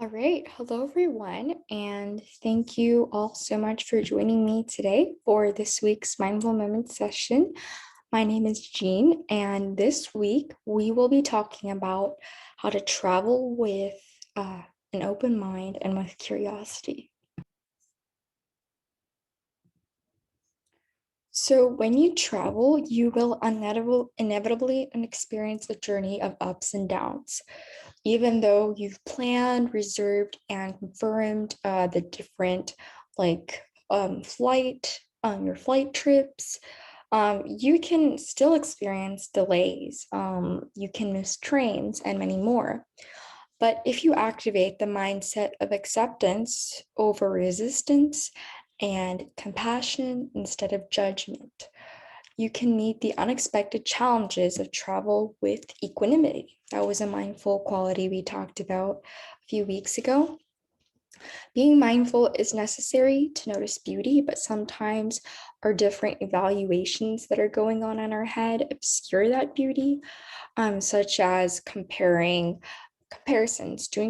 All right. Hello, everyone. And thank you all so much for joining me today for this week's Mindful Moments session. My name is Jean, and this week we will be talking about how to travel with an open mind and with curiosity. So, when you travel, you will inevitably experience a journey of ups and downs. Even though you've planned, reserved, and confirmed the different like your flight trips, you can still experience delays. You can miss trains and many more. But if you activate the mindset of acceptance over resistance and compassion instead of judgment, you can meet the unexpected challenges of travel with equanimity. That was a mindful quality we talked about a few weeks ago. Being mindful is necessary to notice beauty, but sometimes our different evaluations that are going on in our head obscure that beauty, such as doing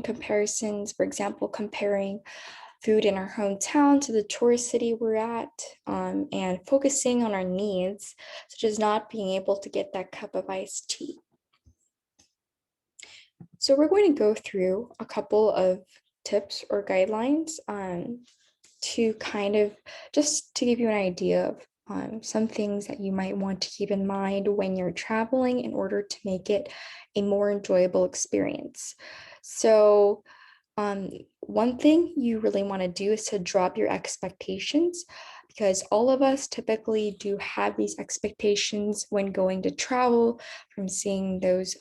comparisons, for example, comparing food in our hometown to the tourist city we're at, and focusing on our needs, such as not being able to get that cup of iced tea. So we're going to go through a couple of tips or guidelines to kind of just to give you an idea of some things that you might want to keep in mind when you're traveling in order to make it a more enjoyable experience. So one thing you really want to do is to drop your expectations because all of us typically do have these expectations when going to travel from seeing those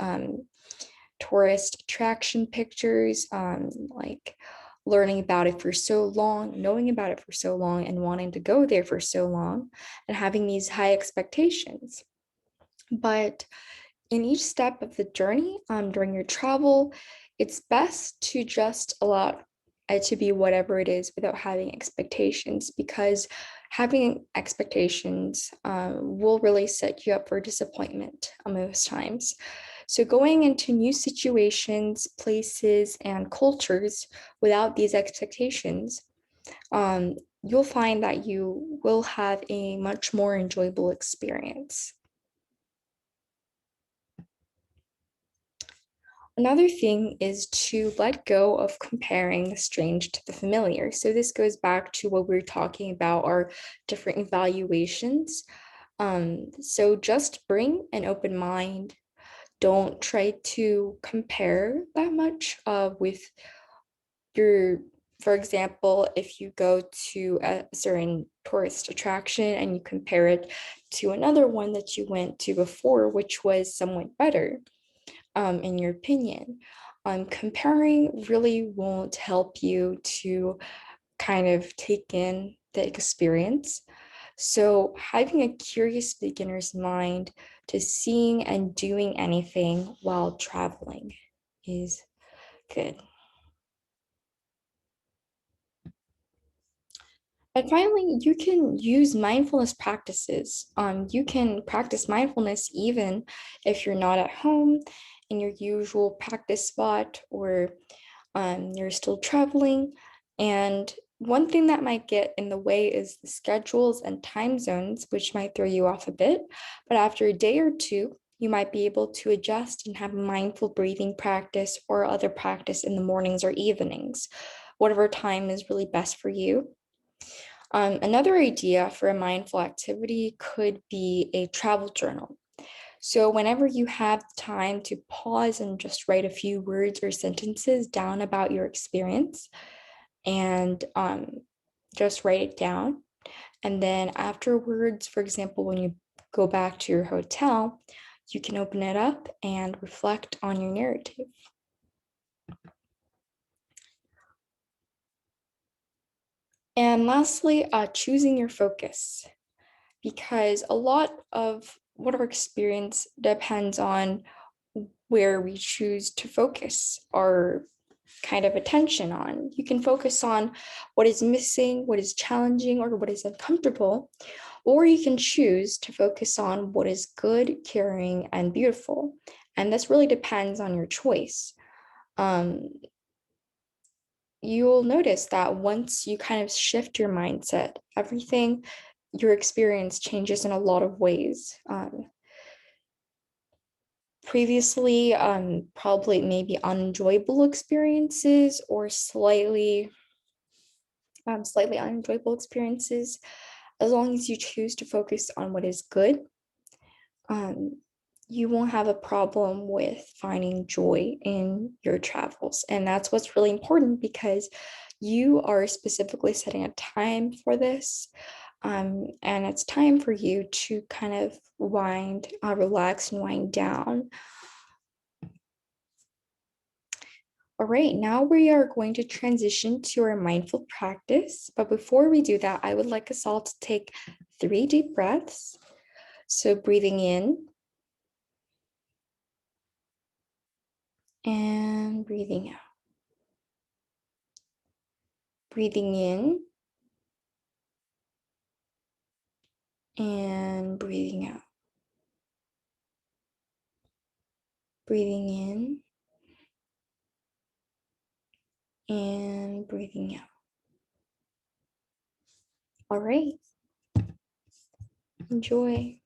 tourist attraction pictures, like learning about it for so long, knowing about it for so long, and wanting to go there for so long, and having these high expectations. But in each step of the journey, during your travel, it's best to just allow it to be whatever it is without having expectations, because having expectations will really set you up for disappointment most times. So, going into new situations, places, and cultures without these expectations, um, you'll find that you will have a much more enjoyable experience. Another thing is to let go of comparing the strange to the familiar. So this goes back to what we are talking about, our different evaluations. So just bring an open mind. Don't try to compare that much with your, for example, if you go to a certain tourist attraction and you compare it to another one that you went to before, which was somewhat better, in your opinion. Comparing really won't help you to kind of take in the experience. So, having a curious beginner's mind to seeing and doing anything while traveling is good. And finally, you can use mindfulness practices. You can practice mindfulness even if you're not at home in your usual practice spot, or you're still traveling. And one thing that might get in the way is the schedules and time zones, which might throw you off a bit. But after a day or two, you might be able to adjust and have a mindful breathing practice or other practice in the mornings or evenings, whatever time is really best for you. Another idea for a mindful activity could be a travel journal. So, whenever you have time to pause and just write a few words or sentences down about your experience, and just write it down. And then afterwards, for example, when you go back to your hotel, you can open it up and reflect on your narrative. And lastly, choosing your focus, because a lot of what our experience depends on where we choose to focus our kind of attention on. You can focus on what is missing, what is challenging, or what is uncomfortable, or you can choose to focus on what is good, caring, and beautiful. And this really depends on your choice. Um, you'll notice that once you kind of shift your mindset, everything, your experience changes in a lot of ways. Previously, probably maybe unenjoyable experiences or slightly unenjoyable experiences, as long as you choose to focus on what is good, um, you won't have a problem with finding joy in your travels. And that's what's really important because you are specifically setting a time for this. And it's time for you to kind of relax and wind down. All right, now we are going to transition to our mindful practice. But before we do that, I would like us all to take 3 deep breaths. So breathing in and breathing out. Breathing in and breathing out. Breathing in and breathing out. All right, enjoy.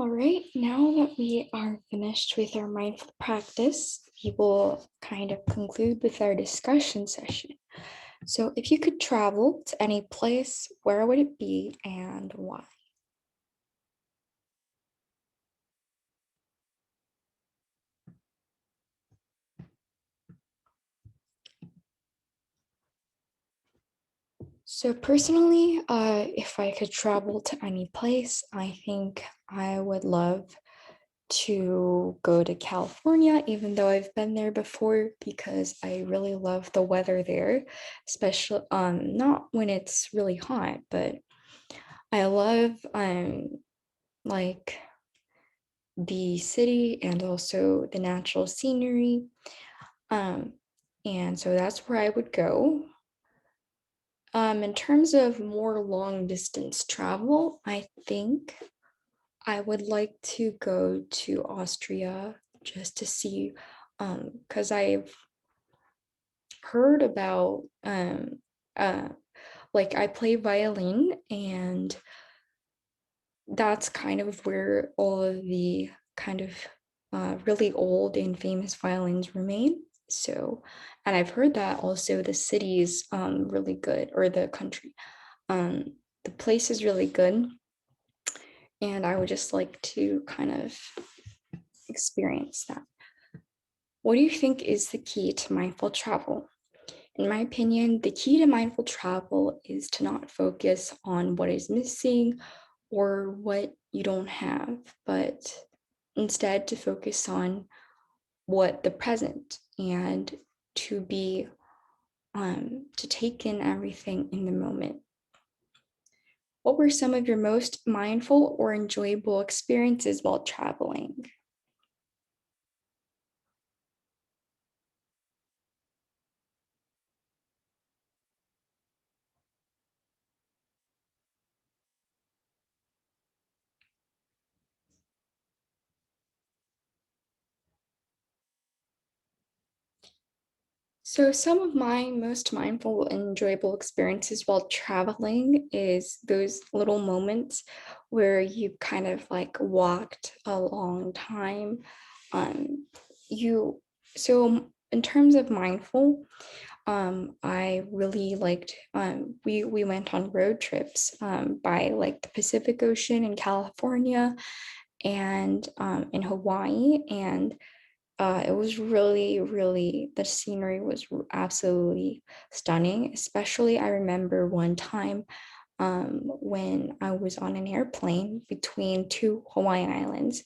All right, now that we are finished with our mindful practice, we will kind of conclude with our discussion session. So, if you could travel to any place, where would it be and why? So, personally, if I could travel to any place, I think I would love to go to California, even though I've been there before, because I really love the weather there, especially not when it's really hot, but I love like the city and also the natural scenery. Um and so that's where I would go. In terms of more long distance travel, I think I would like to go to Austria just to see, because I've heard about, uh, like I play violin, and that's kind of where all of the kind of really old and famous violins remain. So, and I've heard that also the city is really good, or the country. The place is really good, and I would just like to kind of experience that. What do you think is the key to mindful travel? In my opinion, the key to mindful travel is to not focus on what is missing or what you don't have, but instead to focus on what the present, and to be to take in everything in the moment. What were some of your most mindful or enjoyable experiences while traveling? So, some of my most mindful and enjoyable experiences while traveling is those little moments where you kind of like walked a long time. Um, you so in terms of mindful, I really liked, we went on road trips by like the Pacific Ocean in California and in Hawaii, and it was really, really, the scenery was absolutely stunning. Especially, I remember one time when I was on an airplane between two Hawaiian islands,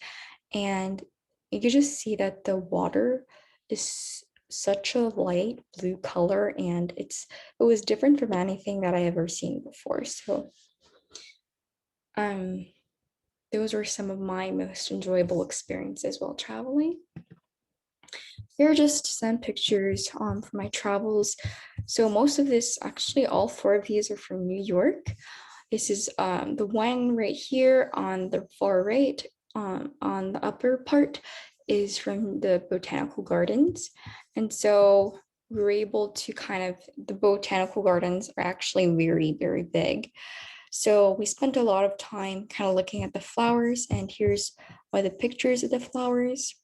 and you could just see that the water is such a light blue color, and it was different from anything that I ever seen before. So, um, those were some of my most enjoyable experiences while traveling. Here are just some pictures from my travels. So most of this, actually all four of these are from New York. This is the one right here on the far right, on the upper part, is from the botanical gardens. And so we were able to kind of, the botanical gardens are actually very, very big. So we spent a lot of time kind of looking at the flowers, and here's one of the pictures of the flowers.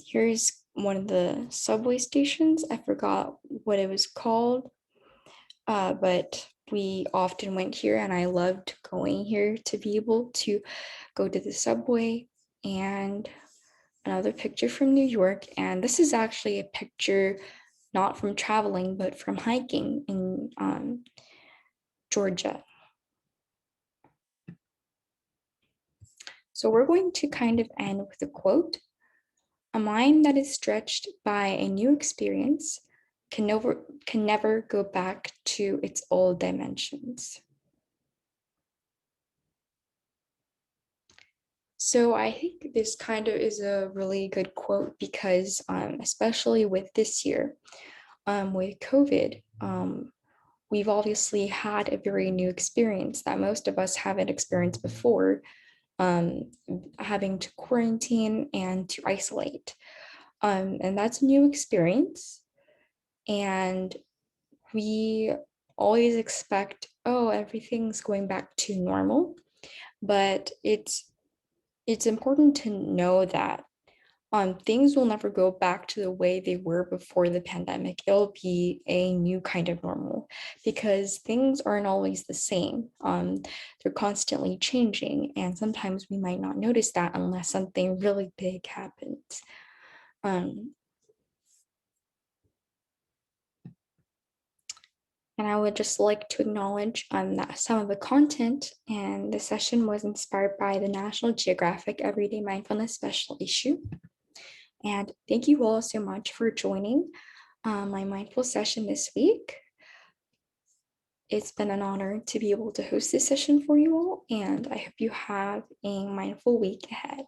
Here's one of the subway stations. I forgot what it was called, but we often went here, and I loved going here to be able to go to the subway. And another picture from New York, and this is actually a picture not from traveling, but from hiking in Georgia. So we're going to kind of end with a quote. A mind that is stretched by a new experience can never go back to its old dimensions. So I think this kind of is a really good quote because, especially with this year, with COVID, we've obviously had a very new experience that most of us haven't experienced before, um, having to quarantine and to isolate. And that's a new experience. And we always expect, oh, everything's going back to normal. but it's important to know that things will never go back to the way they were before the pandemic. It'll be a new kind of normal because things aren't always the same. They're constantly changing, and sometimes we might not notice that unless something really big happens. Um, and I would just like to acknowledge that some of the content and the session was inspired by the National Geographic Everyday Mindfulness Special Issue. And thank you all so much for joining my mindful session this week. It's been an honor to be able to host this session for you all, and I hope you have a mindful week ahead.